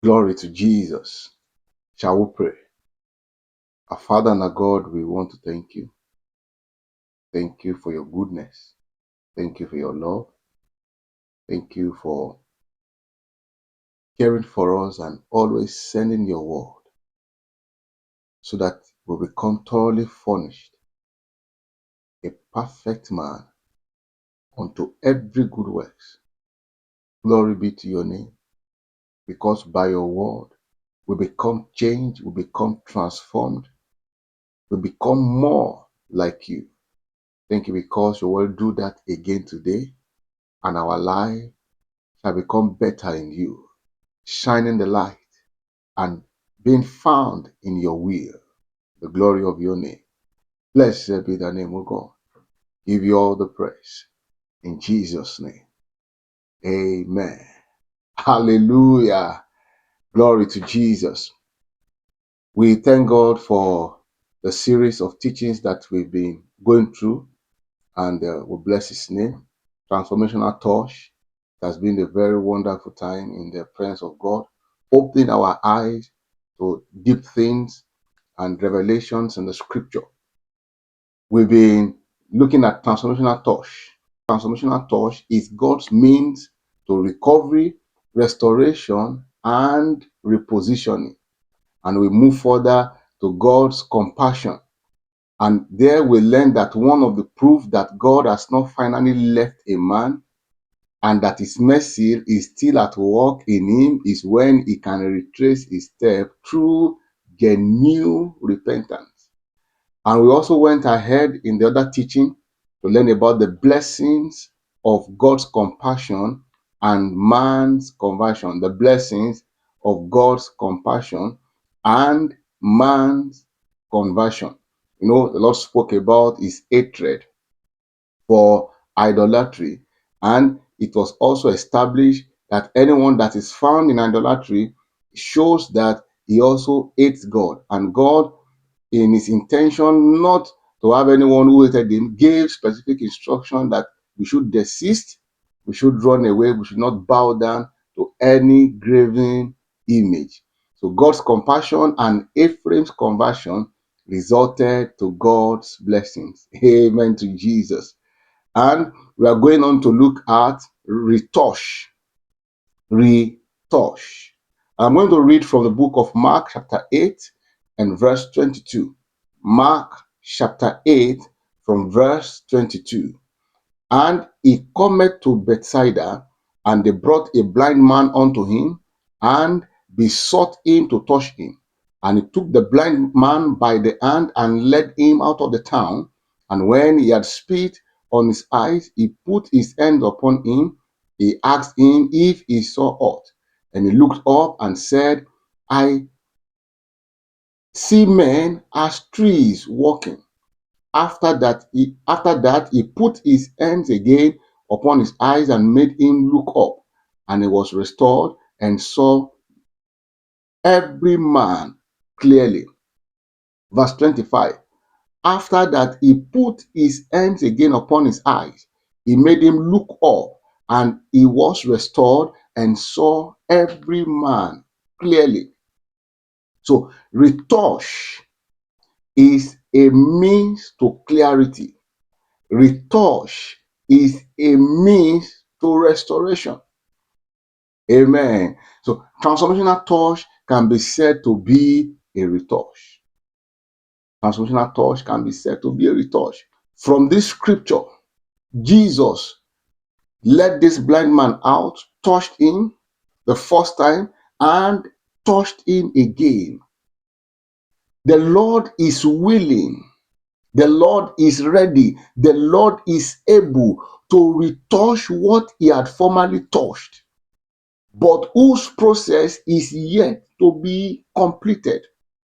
Glory to Jesus. Shall we pray? Our Father and our God, we want to thank you. Thank you for your goodness. Thank you for your love. Thank you for caring for us and always sending your word so that we become thoroughly furnished, a perfect man unto every good works. Glory be to your name, because by your word we become changed, we become transformed, we become more like you. Thank you because you will do that again today, and our life shall become better in you, shining the light and being found in your will, the glory of your name. Blessed be the name of God. Give you all the praise. In Jesus' name. Amen. Hallelujah. Glory to Jesus. We thank God for the series of teachings that we've been going through, and we bless his name. Transformational touch. It has been a very wonderful time in the presence of God, opening our eyes to deep things and revelations in the scripture. We've been looking at transformational touch. Transformational touch is God's means to recovery, restoration, and repositioning. And we move further to God's compassion. And there we learn that one of the proof that God has not finally left a man and that his mercy is still at work in him is when he can retrace his step through genuine repentance. And we also went ahead in the other teaching to learn about the blessings of God's compassion and man's conversion. The blessings of God's compassion and man's conversion. You know, the Lord spoke about his hatred for idolatry, and it was also established that anyone that is found in idolatry shows that he also hates God, and God, in his intention not to have anyone who hated him, gave specific instruction that we should desist, we should run away, we should not bow down to any graven image. So God's compassion and Ephraim's conversion resulted to God's blessings. Amen to Jesus. And we are going on to look at retouch. Retouch. I'm going to read from the book of Mark chapter 8 and verse 22. Mark chapter 8 from verse 22. And he cometh to Bethsaida, and they brought a blind man unto him, and besought him to touch him. And he took the blind man by the hand and led him out of the town. And when he had spit on his eyes, he put his hand upon him. He asked him if he saw aught. And he looked up and said, I see men as trees walking. After that, he put his hands again upon his eyes and made him look up. And he was restored and saw every man clearly. Verse 25. After that, he put his hands again upon his eyes. He made him look up, and he was restored and saw every man clearly. So, retouch is a means to clarity. Retouch is a means to restoration. Amen. So, transformational touch can be said to be a retouch. Transformational touch can be said to be a retouch. From this scripture, Jesus led this blind man out, touched him the first time, and touched him again. The Lord is willing. The Lord is ready. The Lord is able to retouch what he had formerly touched, but whose process is yet to be completed.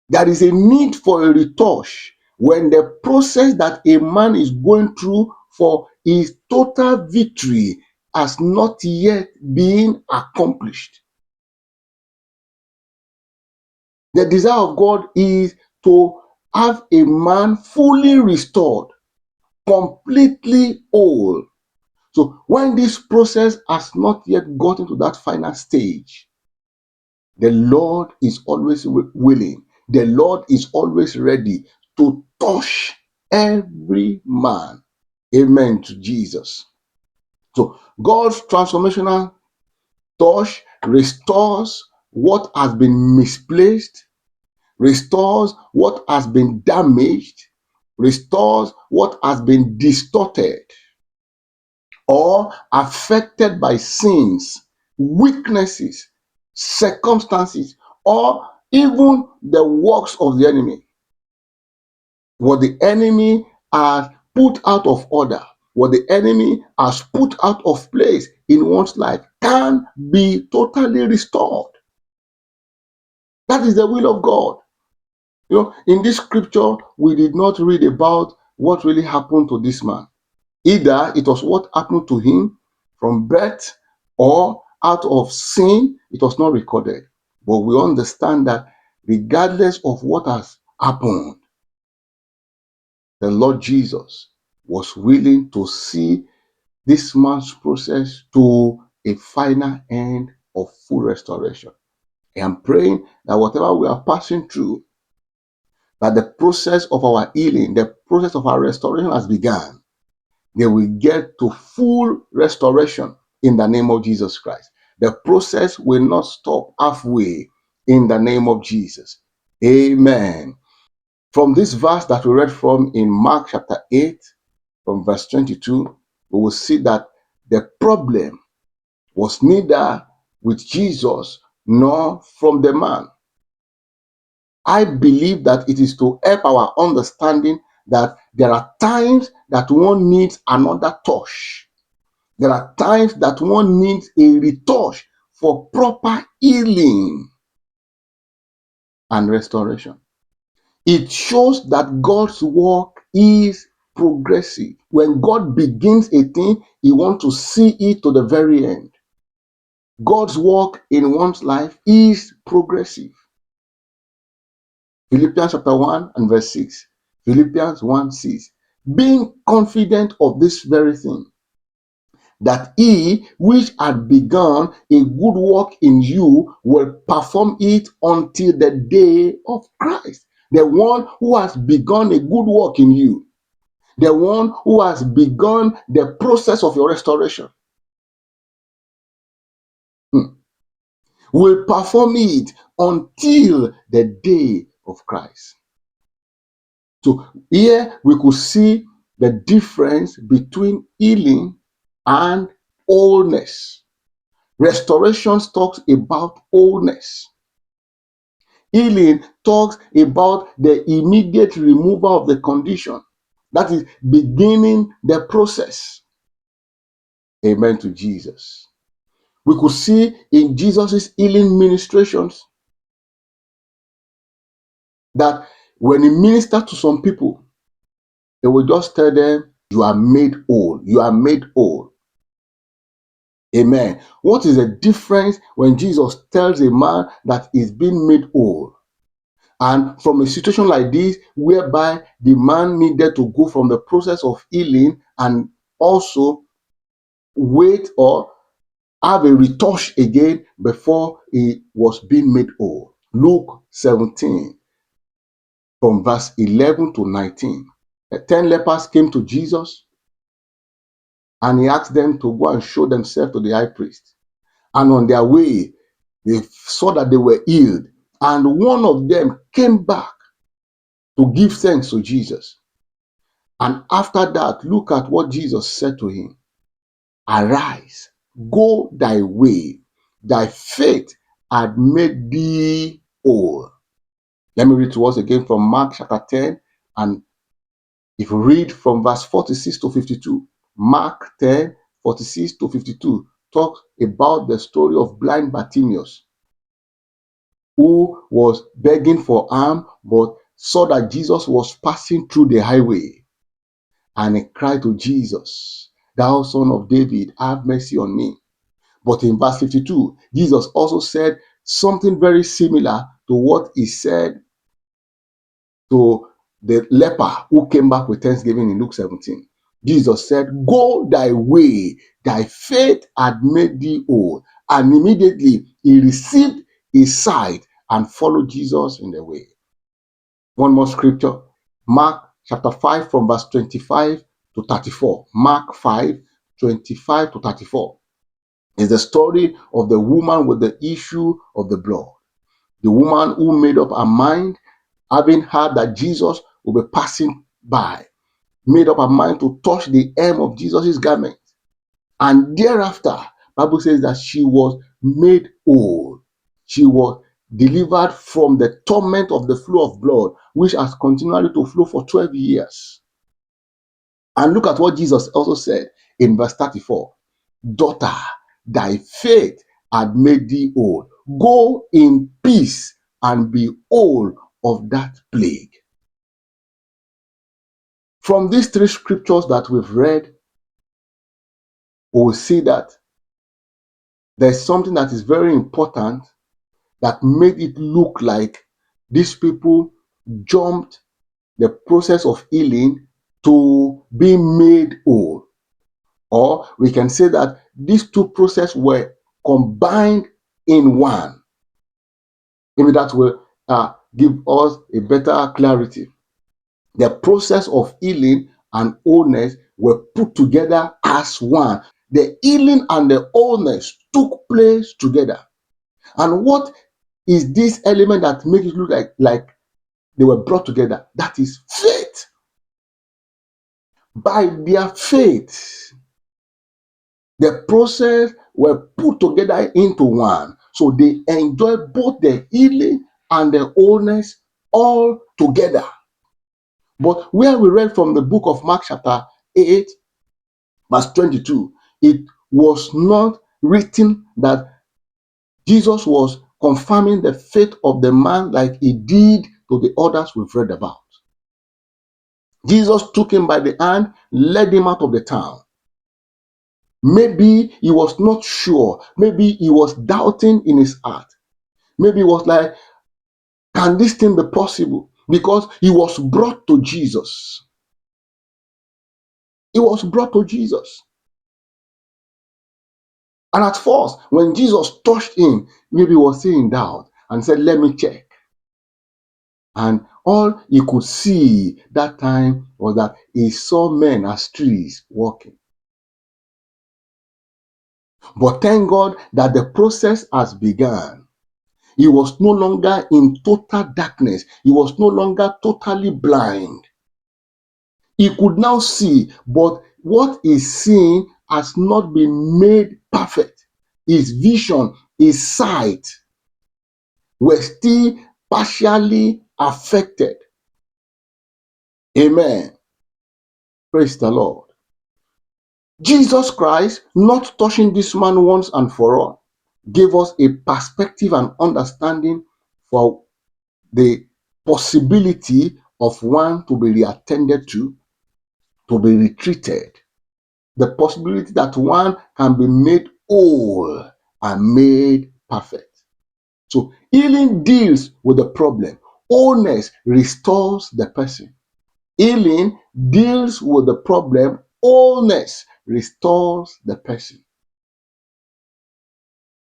There is a need for a retouch when the process that a man is going through for his total victory has not yet been accomplished. The desire of God is to have a man fully restored, completely whole. So when this process has not yet gotten to that final stage, The Lord is always willing. The Lord is always ready to touch every man. Amen to Jesus. So God's transformational touch restores what has been misplaced, restores what has been damaged, restores what has been distorted or affected by sins, weaknesses, circumstances, or even the works of the enemy. What the enemy has put out of order, what the enemy has put out of place in one's life can be totally restored. That is the will of God. In this scripture, we did not read about what really happened to this man. Either it was what happened to him from birth or out of sin, it was not recorded. But we understand that regardless of what has happened, the Lord Jesus was willing to see this man's process to a final end of full restoration. I am praying that whatever we are passing through, that the process of our healing, the process of our restoration has begun. They will get to full restoration in the name of Jesus Christ. The process will not stop halfway in the name of Jesus. Amen. From this verse that we read from in Mark chapter 8, from verse 22, we will see that the problem was neither with Jesus nor from the man. I believe that it is to help our understanding that there are times that one needs another touch. There are times that one needs a retouch for proper healing and restoration. It shows that God's work is progressive. When God begins a thing, He wants to see it to the very end. God's work in one's life is progressive. Philippians chapter 1 and verse 6. Philippians 1 6. Being confident of this very thing, that he which had begun a good work in you will perform it until the day of Christ. The one who has begun a good work in you, the one who has begun the process of your restoration, will perform it until the day of Christ. So here we could see the difference between healing and wholeness. Restoration talks about wholeness. Healing talks about the immediate removal of the condition. That is beginning the process. Amen to Jesus. We could see in Jesus' healing ministrations that when he ministered to some people, he would just tell them, you are made whole. You are made whole. Amen. What is the difference when Jesus tells a man that he's been made whole? And from a situation like this, whereby the man needed to go from the process of healing and also wait or have a retouch again before he was being made whole. Luke 17, from verse 11 to 19. The 10 lepers came to Jesus and he asked them to go and show themselves to the high priest. And on their way, they saw that they were healed. And one of them came back to give thanks to Jesus. And after that, look at what Jesus said to him. Arise, go thy way. Thy faith had made thee whole. Let me read to us again from Mark chapter 10. And if you read from verse 46 to 52, Mark 10, 46 to 52 talks about the story of blind Bartimaeus, who was begging for alms, but saw that Jesus was passing through the highway. And he cried to Jesus, thou son of David, have mercy on me. But in verse 52, Jesus also said something very similar to what he said to the leper who came back with thanksgiving in Luke 17. Jesus said, go thy way, thy faith had made thee whole. And immediately he received aside and follow Jesus in the way. One more scripture, Mark chapter 5 from verse 25 to 34. Mark 5, 25 to 34 is the story of the woman with the issue of the blood. The woman who made up her mind, having heard that Jesus will be passing by, made up her mind to touch the hem of Jesus' garment. And thereafter, Bible says that she was made whole. She was delivered from the torment of the flow of blood, which has continually to flow for 12 years. And look at what Jesus also said in verse 34. Daughter, thy faith had made thee whole. Go in peace and be whole of that plague. From these three scriptures that we've read, we'll see that there's something that is very important that made it look like these people jumped the process of healing to being made whole. Or we can say that these two processes were combined in one. Maybe that will give us a better clarity. The process of healing and wholeness were put together as one. The healing and the wholeness took place together. And what is this element that makes it look like they were brought together? That is faith. By their faith, the process were put together into one. So they enjoy both the healing and the wholeness all together. But where we read from the book of Mark chapter 8, verse 22, it was not written that Jesus was confirming the faith of the man like he did to the others we've read about. Jesus took him by the hand, led him out of the town. Maybe he was not sure. Maybe he was doubting in his heart. Maybe he was like, can this thing be possible? Because he was brought to Jesus. He was brought to Jesus. And at first, when Jesus touched him, maybe he was still in doubt and said, let me check. And all he could see that time was that he saw men as trees walking. But thank God that the process has begun. He was no longer in total darkness. He was no longer totally blind. He could now see, but what he's seeing has not been made perfect. His vision, his sight were still partially affected. Amen. Praise the Lord. Jesus Christ, not touching this man once and for all, gave us a perspective and understanding for the possibility of one to be reattended to be retreated. The possibility that one can be made whole and made perfect. So healing deals with the problem. Wholeness restores the person. Healing deals with the problem. Wholeness restores the person.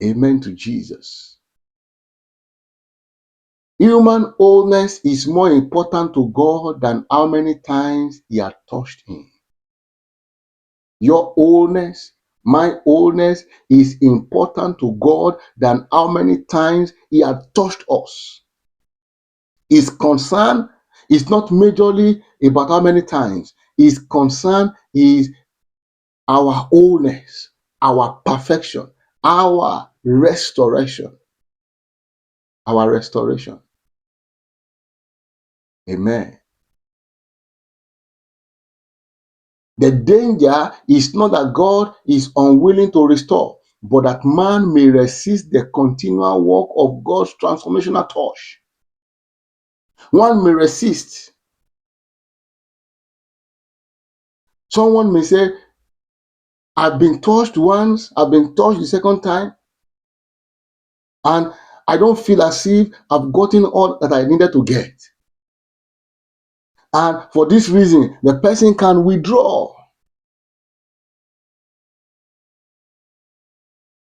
Amen to Jesus. Human wholeness is more important to God than how many times He had touched him. Your wholeness, my wholeness is important to God than how many times He had touched us. His concern is not majorly about how many times. His concern is our wholeness, our perfection, our restoration. Our restoration. Amen. The danger is not that God is unwilling to restore, but that man may resist the continual work of God's transformational touch. One may resist. Someone may say, I've been touched once, I've been touched the second time, and I don't feel as if I've gotten all that I needed to get. And for this reason, the person can withdraw.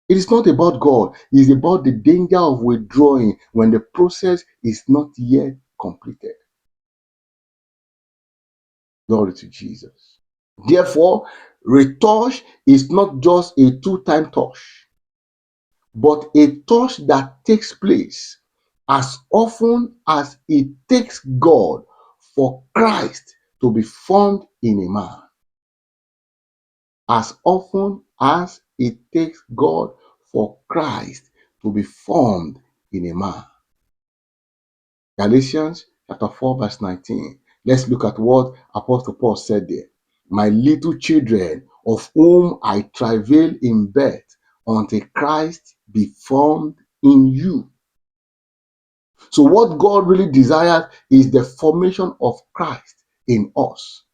It is not about God. It's about the danger of withdrawing when the process is not yet completed. Glory to Jesus. Therefore, retouch is not just a two-time touch, but a touch that takes place as often as it takes God for Christ to be formed in a man. As often as it takes God for Christ to be formed in a man. Galatians chapter 4 verse 19. Let's look at what Apostle Paul said there. My little children, of whom I travail in birth, until Christ be formed in you. So what God really desires is the formation of Christ in us.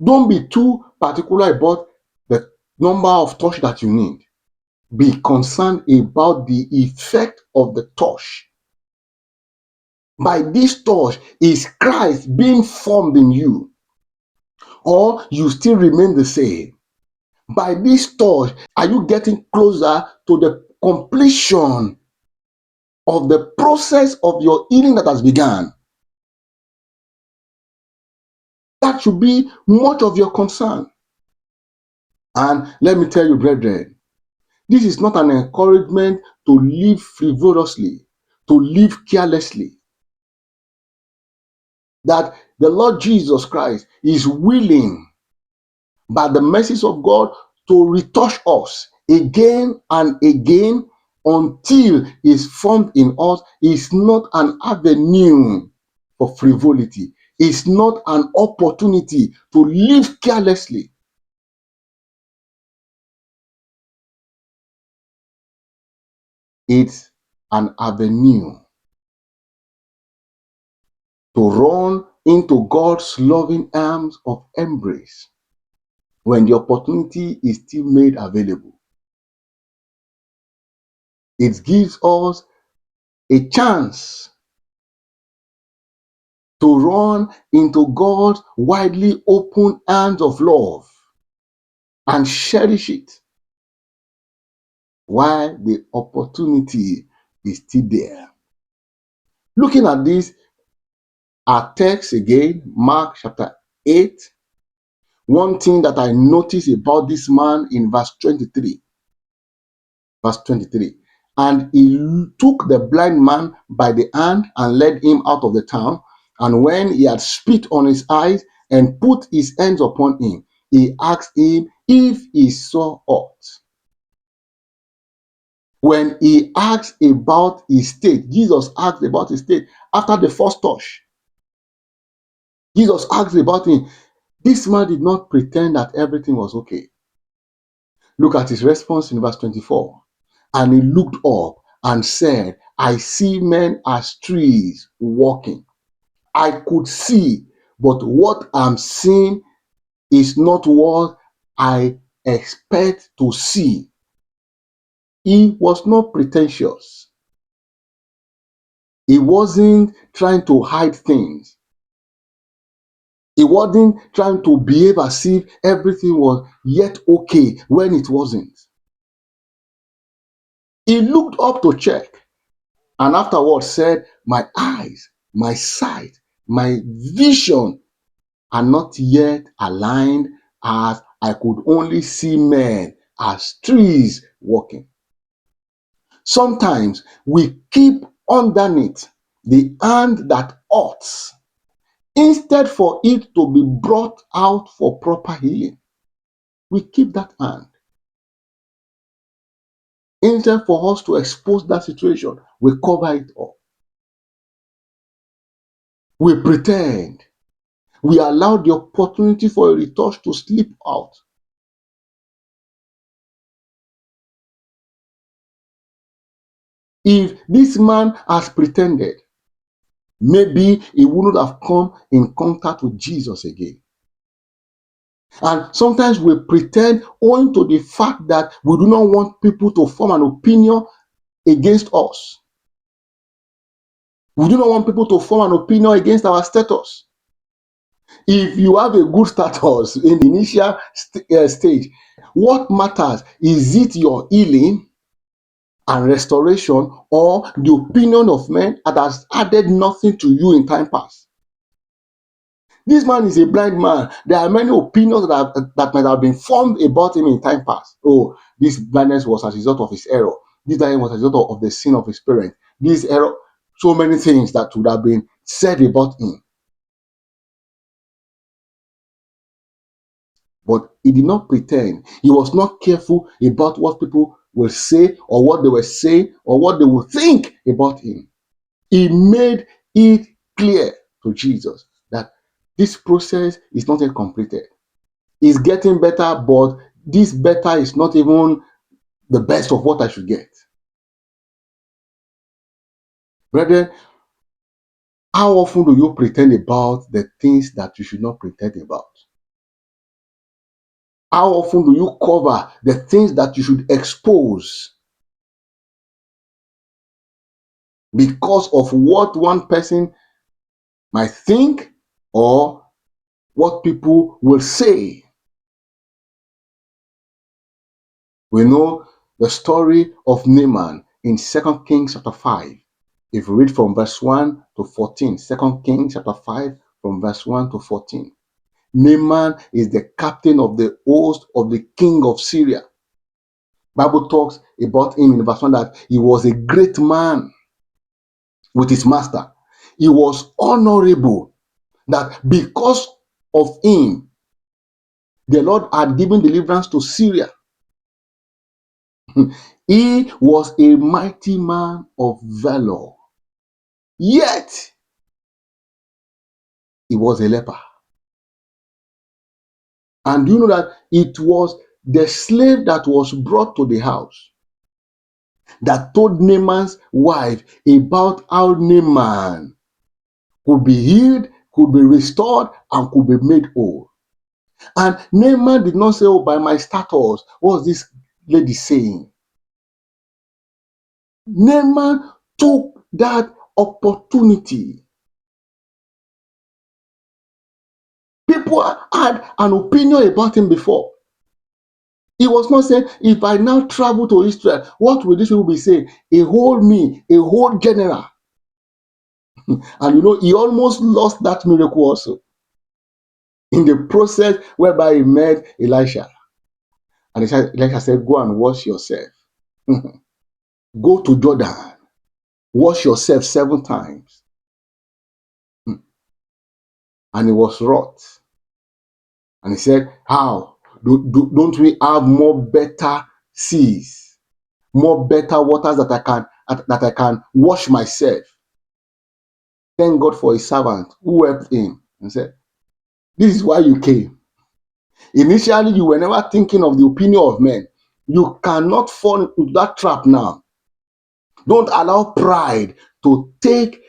Don't be too particular about the number of touch that you need. Be concerned about the effect of the touch. By this touch, is Christ being formed in you? Or you still remain the same? By this touch, are you getting closer to the completion of the process of your healing that has begun? That should be much of your concern. And let me tell you, brethren, this is not an encouragement to live frivolously, to live carelessly. That the Lord Jesus Christ is willing, by the mercies of God, to retouch us again and again until is formed in us, is not an avenue for frivolity. It's not an opportunity to live carelessly. It's an avenue to run into God's loving arms of embrace when the opportunity is still made available. It gives us a chance to run into God's widely open arms of love and cherish it while the opportunity is still there. Looking at this, our text again, Mark chapter 8. One thing that I notice about this man in verse 23. Verse 23. And he took the blind man by the hand and led him out of the town. And when he had spit on his eyes and put his hands upon him, he asked him if he saw aught. When he asked about his state, Jesus asked about his state after the first touch. Jesus asked about him. This man did not pretend that everything was okay. Look at his response in verse 24. And he looked up and said, I see men as trees walking. I could see, but what I'm seeing is not what I expect to see. He was not pretentious. He wasn't trying to hide things. He wasn't trying to behave as if everything was yet okay when it wasn't. He looked up to check and afterwards said, my eyes, my sight, my vision are not yet aligned, as I could only see men as trees walking. Sometimes we keep underneath the hand that oughts, instead for it to be brought out for proper healing. We keep that hand. Instead for us to expose that situation, we cover it up. We pretend. We allow the opportunity for a retouch to slip out. If this man has pretended, maybe he wouldn't have come in contact with Jesus again. And sometimes we pretend owing to the fact that we do not want people to form an opinion against us. We do not want people to form an opinion against our status. If you have a good status in the initial stage, what matters is it your healing and restoration, or the opinion of men that has added nothing to you in time past. This man is a blind man. There are many opinions that might have been formed about him in time past. Oh, this blindness was as a result of his error. This blindness was as a result of the sin of his parent. This error, so many things that would have been said about him. But he did not pretend. He was not careful about what people will say or what they were saying or what they will think about him. He made it clear to Jesus that this process is not yet completed. It's getting better, but this better is not even the best of what I should get. Brethren, how often do you pretend about the things that you should not pretend about? How often do you cover the things that you should expose because of what one person might think or what people will say? We know the story of Naaman in 2 Kings chapter 5. If you read from verse 1 to 14, 2 Kings chapter 5 from verse 1 to 14. Naaman is the captain of the host of the king of Syria. Bible talks about him in verse 1 that he was a great man with his master. He was honorable, that because of him, the Lord had given deliverance to Syria. He was a mighty man of valor, yet he was a leper. And you know that it was the slave that was brought to the house that told Naaman's wife about how Naaman could be healed, could be restored, and could be made whole. And Naaman did not say, oh, by my status, what's this lady saying? Naaman took that opportunity. People had an opinion about him before. He was not saying, if I now travel to Israel, what will these people be saying? A whole general. And you know, he almost lost that miracle also in the process whereby he met Elisha. And Elisha said, go and wash yourself. Go to Jordan. Wash yourself 7 times. And he was wroth. And he said, how? Don't we have more better seas, more better waters that I can wash myself? Thank God for his servant who helped him and said, this is why you came. Initially, you were never thinking of the opinion of men. You cannot fall into that trap now. Don't allow pride to take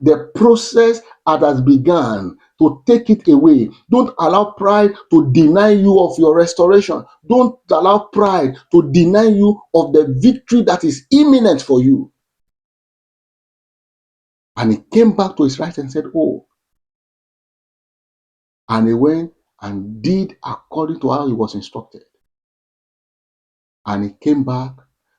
the process that has begun, to take it away. Don't allow pride to deny you of your restoration. Don't allow pride to deny you of the victory that is imminent for you. And he came back to his right and said, oh. And he went and did according to how he was instructed. And he came back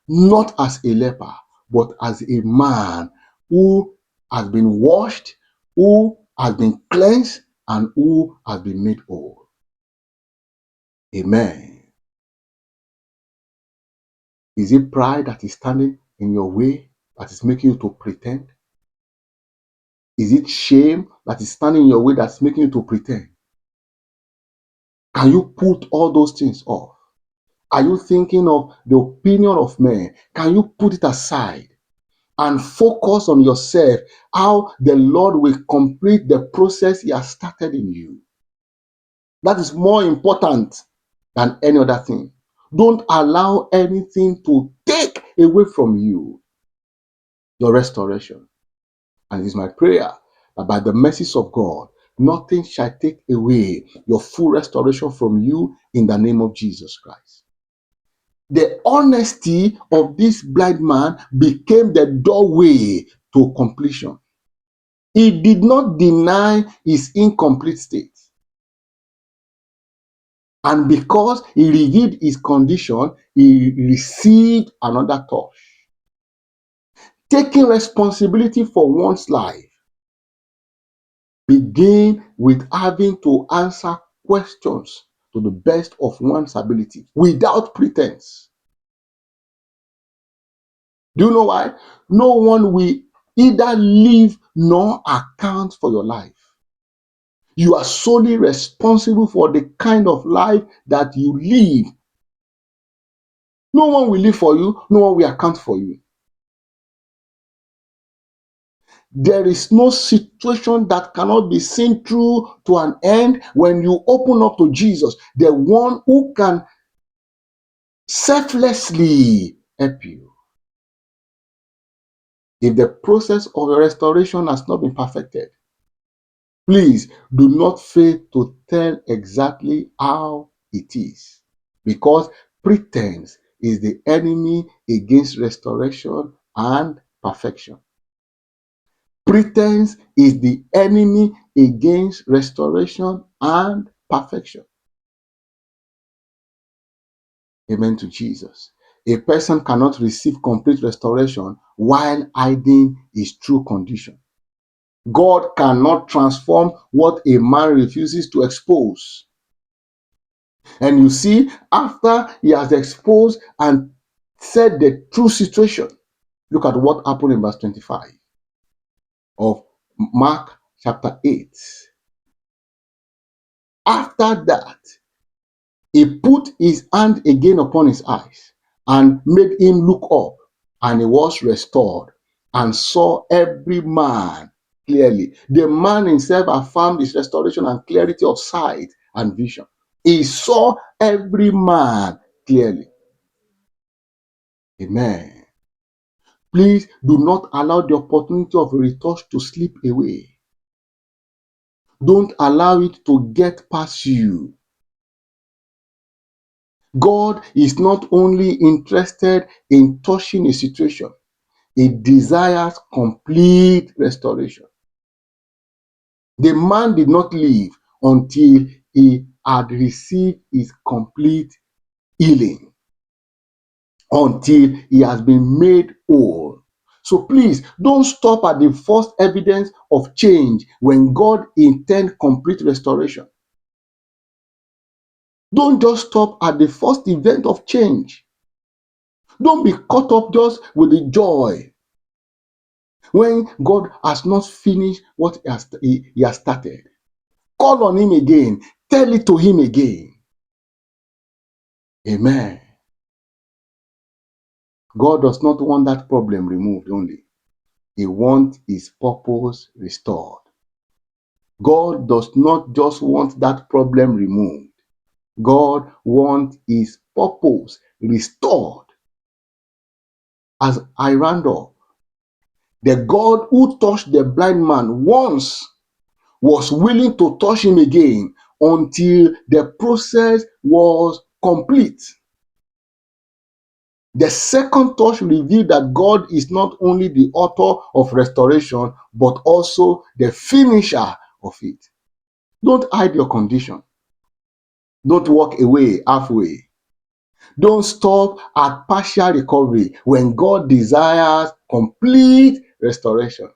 not as a leper, but as a man who has been washed, who has been cleansed, and who has been made whole. Amen. Is it pride that is standing in your way that is making you to pretend? Is it shame that is standing in your way that's making you to pretend? Can you put all those things off? Are you thinking of the opinion of men? Can you put it aside and focus on yourself, how the Lord will complete the process he has started in you? That is more important than any other thing. Don't allow anything to take away from you your restoration. And it is my prayer that by the mercies of God, nothing shall take away your full restoration from you in the name of Jesus Christ. The honesty of this blind man became the doorway to completion. He did not deny his incomplete state. And because he revealed his condition, he received another touch. Taking responsibility for one's life begin with having to answer questions to the best of one's ability without pretense. Do you know why? No one will either live nor account for your life. You are solely responsible for the kind of life that you live. No one will live for you, no one will account for you. There is no situation that cannot be seen through to an end when you open up to Jesus, the one who can selflessly help you. If the process of restoration has not been perfected, please do not fail to tell exactly how it is, because pretense is the enemy against restoration and perfection. Pretense is the enemy against restoration and perfection. Amen to Jesus. A person cannot receive complete restoration while hiding his true condition. God cannot transform what a man refuses to expose. And you see, after he has exposed and said the true situation, look at what happened in verse 25 of Mark chapter 8. After that, he put his hand again upon his eyes and made him look up, and he was restored and saw every man clearly. The man himself affirmed his restoration and clarity of sight and vision. He saw every man clearly. Amen. Please do not allow the opportunity of a retouch to slip away. Don't allow it to get past you. God is not only interested in touching a situation, He desires complete restoration. The man did not leave until he had received his complete healing, until he has been made whole. So please don't stop at the first evidence of change when God intends complete restoration. Don't just stop at the first event of change. Don't be caught up just with the joy when God has not finished what he has started. Call on Him again. Tell it to Him again. Amen. God does not want that problem removed only. He wants His purpose restored. God does not just want that problem removed. God wants His purpose restored. As I round up, the God who touched the blind man once was willing to touch him again until the process was complete. The second touch revealed that God is not only the author of restoration, but also the finisher of it. Don't hide your condition. Don't walk away halfway. Don't stop at partial recovery when God desires complete restoration.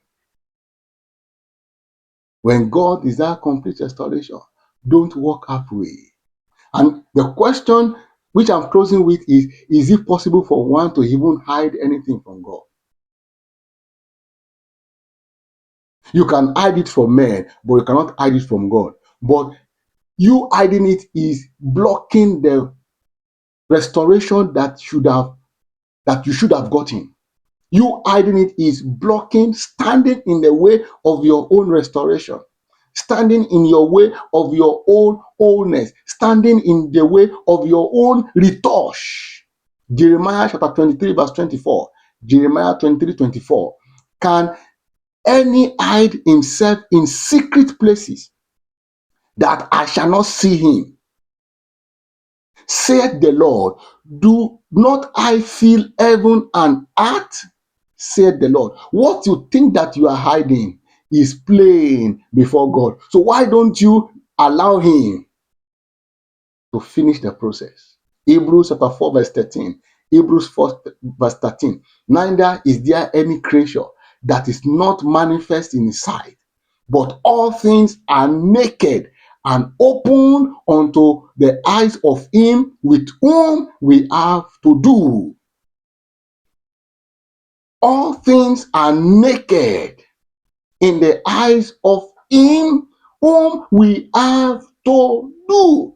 When God desires complete restoration, don't walk halfway. And the question which I'm closing with is it possible for one to even hide anything from God? You can hide it from men, but you cannot hide it from God. But you hiding it is blocking the restoration that you should have gotten. You hiding it is blocking, standing in the way of your own restoration, standing in your way of your own wholeness, standing in the way of your own retouch. Jeremiah chapter 23, verse 24. Jeremiah 23, 24. Can any hide himself in secret places that I shall not see him? Saith the Lord, do not I fill heaven and earth? Said the Lord. What you think that you are hiding is plain before God. So why don't you allow Him? to finish the process. Hebrews chapter 4 verse 13. Hebrews 4 verse 13. Neither is there any creature that is not manifest in his sight, but all things are naked and open unto the eyes of him with whom we have to do. All things are naked in the eyes of him whom we have to do.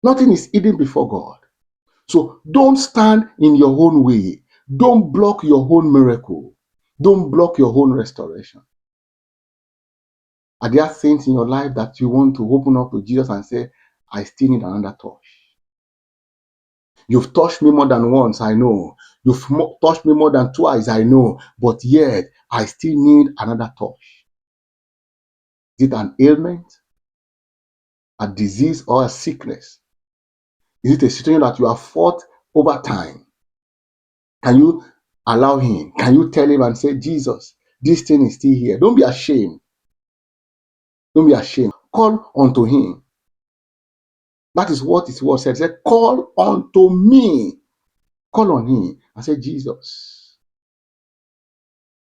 Nothing is hidden before God. So don't stand in your own way. Don't block your own miracle. Don't block your own restoration. Are there things in your life that you want to open up to Jesus and say, I still need another touch? You've touched me more than once, I know. You've touched me more than twice, I know. But yet, I still need another touch. Is it an ailment, a disease, or a sickness? Is it a situation that you have fought over time? Can you allow him? Can you tell him and say, Jesus, this thing is still here? Don't be ashamed. Don't be ashamed. Call unto him. That is what his word said. He said, call unto me. Call on him and say, Jesus,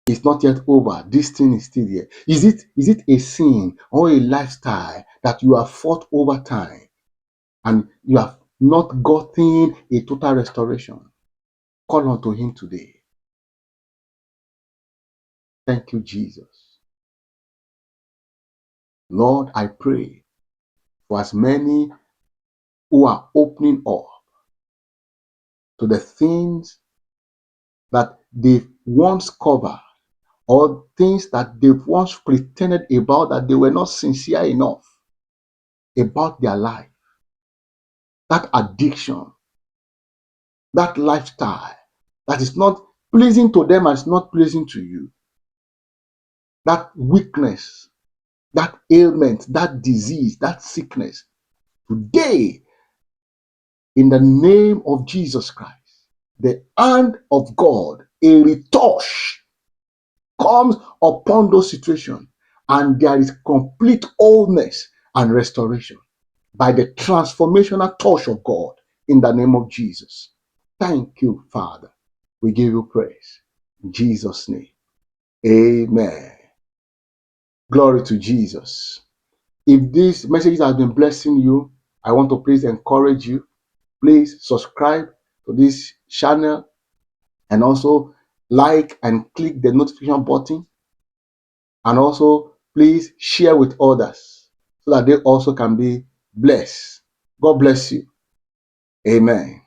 it's not yet over. This thing is still here. Is it a sin or a lifestyle that you have fought over time and you have not gotten a total restoration? Call unto him today. Thank you, Jesus. Lord, I pray for as many who are opening up to the things that they've once covered or things that they've once pretended about, that they were not sincere enough about their life. That addiction, that lifestyle that is not pleasing to them and is not pleasing to you. That weakness, that ailment, that disease, that sickness. Today, in the name of Jesus Christ, the hand of God, a retouch, comes upon those situations, and there is complete wholeness and restoration by the transformational touch of God in the name of Jesus. Thank you, Father. We give you praise. In Jesus' name. Amen. Glory to Jesus. If this message has been blessing you, I want to please encourage you. Please subscribe to this channel and also like and click the notification button. And also, please share with others so that they also can be blessed. God bless you. Amen.